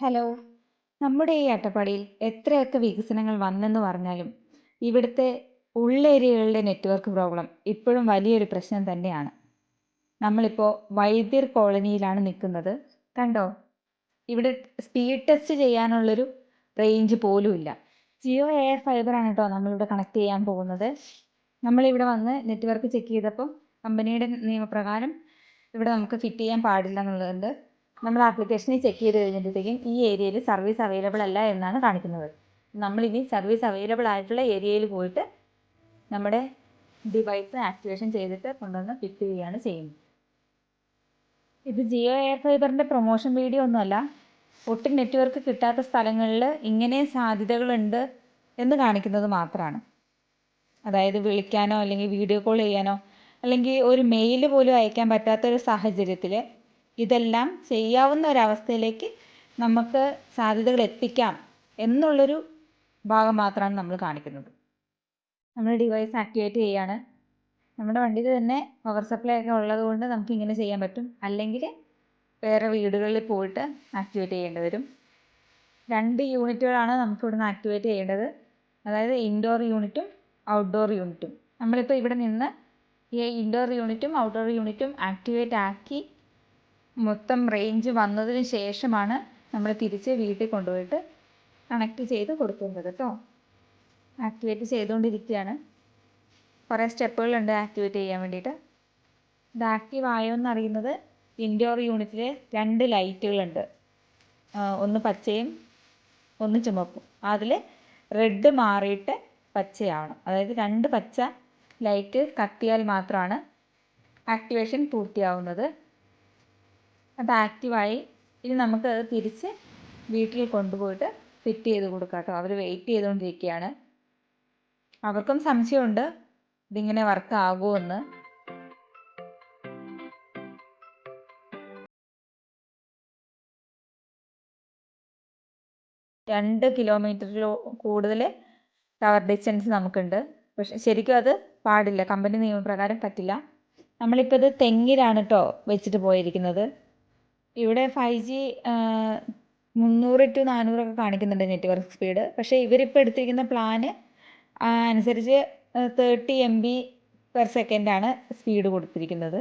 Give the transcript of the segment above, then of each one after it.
Hello. നമ്മുടെ ഈ അട്ടപ്പാടിയിൽ എത്രയൊക്കെ വികസനങ്ങൾ വന്നെന്ന് പറഞ്ഞാലും ഇവിടുത്തെ ഉള്ളേരിയകളുടെ നെറ്റ്വർക്ക് പ്രോബ്ലം ഇപ്പോഴും വലിയൊരു പ്രശ്നം തന്നെയാണ്. നമ്മളിപ്പോൾ വൈദ്യർ കോളനിയിലാണ് നിൽക്കുന്നത്. കണ്ടോ, ഇവിടെ സ്പീഡ് ടെസ്റ്റ് ചെയ്യാനുള്ളൊരു റേഞ്ച് പോലും ഇല്ല. ജിയോ എയർ ഫൈബറാണ് കേട്ടോ നമ്മളിവിടെ കണക്ട് ചെയ്യാൻ പോകുന്നത്. നമ്മളിവിടെ വന്ന് നെറ്റ്വർക്ക് ചെക്ക് ചെയ്തപ്പോൾ കമ്പനിയുടെ നിയമപ്രകാരം ഇവിടെ നമുക്ക് ഫിറ്റ് ചെയ്യാൻ പാടില്ല എന്നുള്ളതുകൊണ്ട് നമ്മൾ ആപ്ലിക്കേഷനിൽ ചെക്ക് ചെയ്ത് കഴിഞ്ഞപ്പോഴത്തേക്കും ഈ ഏരിയയിൽ സർവീസ് അവൈലബിൾ അല്ല എന്നാണ് കാണിക്കുന്നത്. നമ്മളിനി സർവീസ് അവൈലബിൾ ആയിട്ടുള്ള ഏരിയയിൽ പോയിട്ട് നമ്മുടെ ഡിവൈസ് ആക്ടിവേഷൻ ചെയ്തിട്ട് കൊണ്ടുവന്ന് ഫിറ്റ് ചെയ്യുകയാണ് ചെയ്യുന്നത്. ഇത് ജിയോ എയർ ഫൈബറിൻ്റെ പ്രൊമോഷൻ വീഡിയോ ഒന്നുമല്ല. ഒട്ടും നെറ്റ്വർക്ക് കിട്ടാത്ത സ്ഥലങ്ങളിൽ ഇങ്ങനെ സാധ്യതകളുണ്ട് എന്ന് കാണിക്കുന്നത് മാത്രമാണ്. അതായത് വിളിക്കാനോ അല്ലെങ്കിൽ വീഡിയോ കോൾ ചെയ്യാനോ അല്ലെങ്കിൽ ഒരു മെയിൽ പോലും അയക്കാൻ പറ്റാത്തൊരു സാഹചര്യത്തിൽ ഇതെല്ലാം ചെയ്യാവുന്ന ഒരവസ്ഥയിലേക്ക് നമുക്ക് സാധ്യതകൾ എത്തിക്കാം എന്നുള്ളൊരു ഭാഗം മാത്രമാണ് നമ്മൾ കാണിക്കുന്നത്. നമ്മൾ ഡിവൈസ് ആക്ടിവേറ്റ് ചെയ്യാണ്. നമ്മുടെ വണ്ടിയിൽ തന്നെ പവർ സപ്ലൈ ഒക്കെ ഉള്ളത് കൊണ്ട് നമുക്ക് ഇങ്ങനെ ചെയ്യാൻ പറ്റും. അല്ലെങ്കിൽ വേറെ വീടുകളിൽ പോയിട്ട് ആക്ടിവേറ്റ് ചെയ്യേണ്ടി വരും. 2 യൂണിറ്റുകളാണ് നമുക്ക് ഇവിടുന്ന് ആക്ടിവേറ്റ് ചെയ്യേണ്ടത്. അതായത് ഇൻഡോർ യൂണിറ്റും ഔട്ട്ഡോർ യൂണിറ്റും. നമ്മളിപ്പോൾ ഇവിടെ നിന്ന് ഈ ഇൻഡോർ യൂണിറ്റും ഔട്ട്ഡോർ യൂണിറ്റും ആക്ടിവേറ്റ് ആക്കി മൊത്തം റേഞ്ച് വന്നതിന് ശേഷമാണ് നമ്മൾ തിരിച്ച് വീട്ടിൽ കൊണ്ടുപോയിട്ട് കണക്ട് ചെയ്ത് കൊടുക്കുന്നത് കേട്ടോ. ആക്ടിവേറ്റ് ചെയ്തുകൊണ്ടിരിക്കുകയാണ്. കുറേ സ്റ്റെപ്പുകളുണ്ട് ആക്ടിവേറ്റ് ചെയ്യാൻ വേണ്ടിയിട്ട്. ഇത് ആക്റ്റീവ് ആയോ എന്നറിയുന്നത് ഇൻഡോർ യൂണിറ്റിൽ 2 ലൈറ്റുകളുണ്ട്. ഒന്ന് പച്ചയും ഒന്ന് ചുമപ്പും. അതിൽ റെഡ് മാറിയിട്ട് പച്ചയാവണം. അതായത് 2 പച്ച ലൈറ്റ് കത്തിയാൽ മാത്രമാണ് ആക്ടിവേഷൻ പൂർത്തിയാവുന്നത്. അത് ആക്റ്റീവായി. ഇനി നമുക്കത് തിരിച്ച് വീട്ടിൽ കൊണ്ടുപോയിട്ട് ഫിറ്റ് ചെയ്ത് കൊടുക്കാം കേട്ടോ. അവർ വെയിറ്റ് ചെയ്തുകൊണ്ടിരിക്കുകയാണ്. അവർക്കും സംശയമുണ്ട് ഇതിങ്ങനെ വർക്ക് ആകുമോ എന്ന്. രണ്ട് കിലോമീറ്ററിലോ കൂടുതൽ ടവർ ഡിസ്റ്റൻസ് നമുക്കുണ്ട്. പക്ഷെ ശരിക്കും അത് പാടില്ല, കമ്പനി നിയമപ്രകാരം പറ്റില്ല. നമ്മളിപ്പോൾ ഇത് തെങ്ങിലാണ് കേട്ടോ വെച്ചിട്ട് പോയിരിക്കുന്നത്. ഇവിടെ 5G 300 to 400 ഒക്കെ കാണിക്കുന്നുണ്ട് നെറ്റ്വർക്ക് സ്പീഡ്. പക്ഷേ ഇവരിപ്പോൾ എടുത്തിരിക്കുന്ന പ്ലാന് അനുസരിച്ച് 30 MB/s ആണ് സ്പീഡ് കൊടുത്തിരിക്കുന്നത്.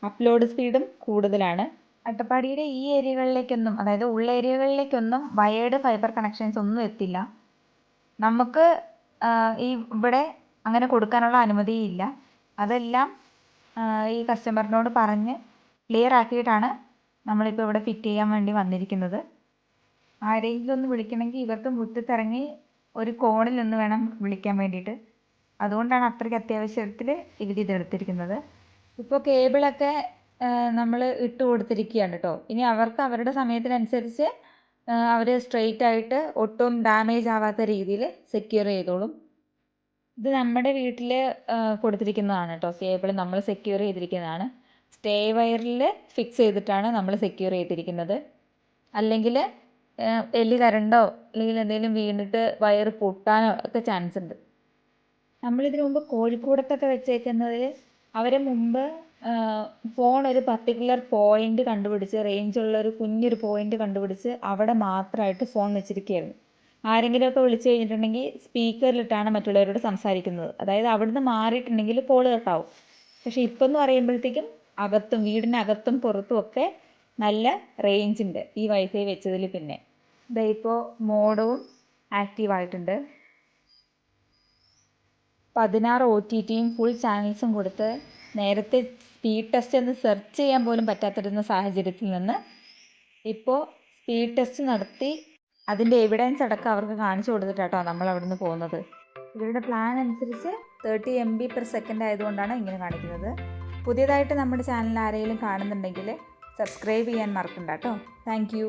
അപ്ലോഡ് സ്പീഡും കൂടുതലാണ്. അട്ടപ്പാടിയുടെ ഈ ഏരിയകളിലേക്കൊന്നും, അതായത് ഉള്ള ഏരിയകളിലേക്കൊന്നും വയേർഡ് ഫൈബർ കണക്ഷൻസ് ഒന്നും എത്തില്ല. നമുക്ക് ഇവിടെ അങ്ങനെ കൊടുക്കാനുള്ള അനുമതിയില്ല. അതെല്ലാം ഈ കസ്റ്റമറിനോട് പറഞ്ഞ് ക്ലിയർ ആക്കിയിട്ടാണ് നമ്മളിപ്പോൾ ഇവിടെ ഫിറ്റ് ചെയ്യാൻ വേണ്ടി വന്നിരിക്കുന്നത്. ആരെങ്കിലും ഒന്ന് വിളിക്കണമെങ്കിൽ ഇവർക്ക് മുറ്റത്തിറങ്ങി ഒരു കോണിൽ നിന്ന് വേണം വിളിക്കാൻ വേണ്ടിയിട്ട്. അതുകൊണ്ടാണ് അത്രയ്ക്ക് അത്യാവശ്യത്തിൽ ഇവരിതെടുത്തിരിക്കുന്നത്. ഇപ്പോൾ കേബിളൊക്കെ നമ്മൾ ഇട്ട് കൊടുത്തിരിക്കുകയാണ് കേട്ടോ. ഇനി അവർക്ക് അവരുടെ സമയത്തിനനുസരിച്ച് അവർ സ്ട്രെയിറ്റ് ആയിട്ട് ഒട്ടും ഡാമേജ് ആവാത്ത രീതിയിൽ സെക്യൂർ ചെയ്തോളും. ഇത് നമ്മുടെ വീട്ടിൽ കൊടുത്തിരിക്കുന്നതാണ് കേട്ടോ. കേബിൾ നമ്മൾ സെക്യൂർ ചെയ്തിരിക്കുന്നതാണ്. സ്റ്റേ വയറിൽ ഫിക്സ് ചെയ്തിട്ടാണ് നമ്മൾ സെക്യൂർ ചെയ്തിരിക്കുന്നത്. അല്ലെങ്കിൽ എലി കരണ്ടോ അല്ലെങ്കിൽ എന്തെങ്കിലും വീണിട്ട് വയർ പൊട്ടാനോ ഒക്കെ ചാൻസ് ഉണ്ട്. നമ്മളിതിനു മുമ്പ് കോഴിക്കോടത്തൊക്കെ വെച്ചേക്കുന്നതിൽ അവർ മുമ്പ് ഫോൺ ഒരു പർട്ടിക്കുലർ പോയിന്റ് കണ്ടുപിടിച്ച്, റേഞ്ചുള്ളൊരു കുഞ്ഞൊരു പോയിന്റ് കണ്ടുപിടിച്ച് അവിടെ മാത്രമായിട്ട് ഫോൺ വെച്ചിരിക്കുകയായിരുന്നു. ആരെങ്കിലുമൊക്കെ വിളിച്ചു കഴിഞ്ഞിട്ടുണ്ടെങ്കിൽ സ്പീക്കറിലിട്ടാണ് മറ്റുള്ളവരോട് സംസാരിക്കുന്നത്. അതായത് അവിടുന്ന് മാറിയിട്ടുണ്ടെങ്കിൽ കോൾ കട്ടാവും. പക്ഷേ ഇപ്പം എന്ന് പറയുമ്പോഴത്തേക്കും അകത്തും വീടിനകത്തും പുറത്തും ഒക്കെ നല്ല റേഞ്ച് ഉണ്ട് ഈ വൈഫൈ വെച്ചതിൽ. പിന്നെ ഇപ്പോൾ മോഡവും ആക്റ്റീവായിട്ടുണ്ട്. 16 OTTയും ഫുൾ ചാനൽസും കൊടുത്ത് നേരത്തെ സ്പീഡ് ടെസ്റ്റ് എന്ന് സെർച്ച് ചെയ്യാൻ പോലും പറ്റാത്തിരുന്ന സാഹചര്യത്തിൽ നിന്ന് ഇപ്പോൾ സ്പീഡ് ടെസ്റ്റ് നടത്തി അതിൻ്റെ എവിഡൻസ് അടക്കം അവർക്ക് കാണിച്ചു കൊടുത്തിട്ടാട്ടോ നമ്മൾ അവിടെ നിന്ന് പോകുന്നത്. ഇവരുടെ പ്ലാൻ അനുസരിച്ച് 30 MB/s ആയതുകൊണ്ടാണ് ഇങ്ങനെ കാണിക്കുന്നത്. പുതിയതായിട്ട് നമ്മുടെ ചാനൽ ആരെങ്കിലും കാണുന്നുണ്ടെങ്കിൽ സബ്സ്ക്രൈബ് ചെയ്യാൻ മറക്കണ്ട കേട്ടോ. Thank you.